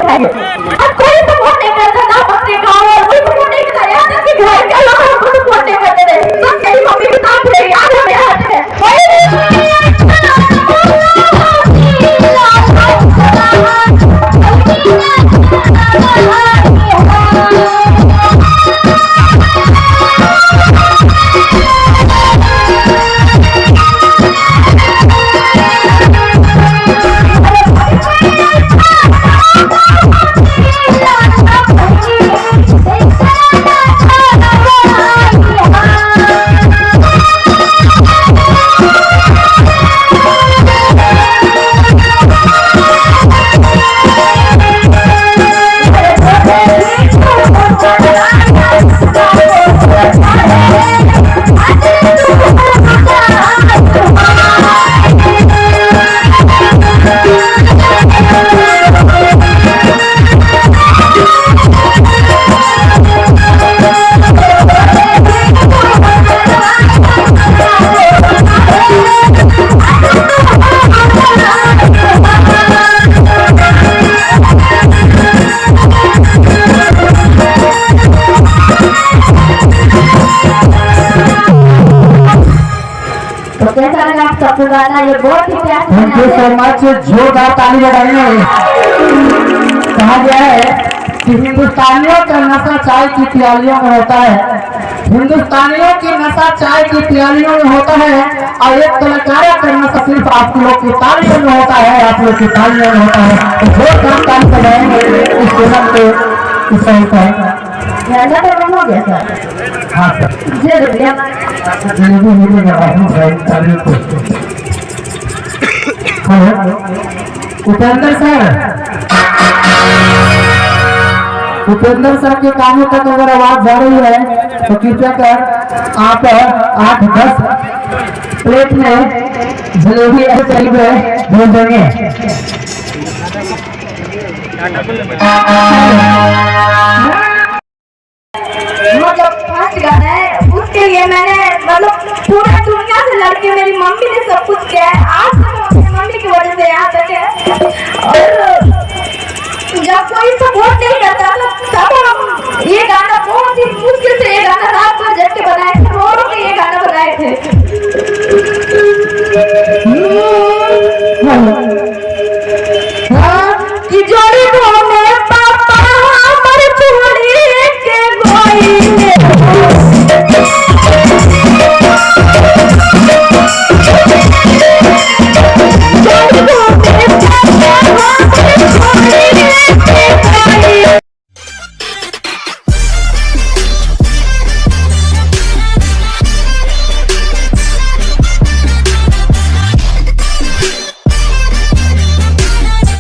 चाहिए। और कोई सपोर्ट नहीं करता ना अपने गाँव में, कोई सपोर्ट नहीं करता। यहाँ तक कि घर के लोग हमको सपोर्ट नहीं करते थे। तो मेरी मम्मी भी काम करेगी, आज हमें हाथ है। गाना ये बहुत ही प्यारा। थैंक यू सो मच, जोरदार ताली बजाइए। कहा गया है कि हिंदुस्तानियों का नशा चाय की प्यालियों में होता है। हिंदुस्तानियों की नशा चाय की प्यालियों में होता है और एक कलाकारों का नशा सिर्फ आप लोग की तालियों में होता है, आप लोग की तालियों में होता है। तो जोरदार ताली बजाएंगे इस फिल्म के इस सही पर। ऐसा तो हो गया सर। हाँ सर, जी भैया उपेंद्र सर, उपेंद्र सर के कानों तक अगर आवाज जा रही है तो कृपया कर आप 8-10 प्लेट में जलेबी भेज देंगे। मतलब फर्स्ट गाना है, उसके लिए मैंने मतलब पूरा दुनिया से लड़के मेरी मम्मी ने सब कुछ किया है। आज तक अपनी मम्मी की वजह से यहाँ तक है।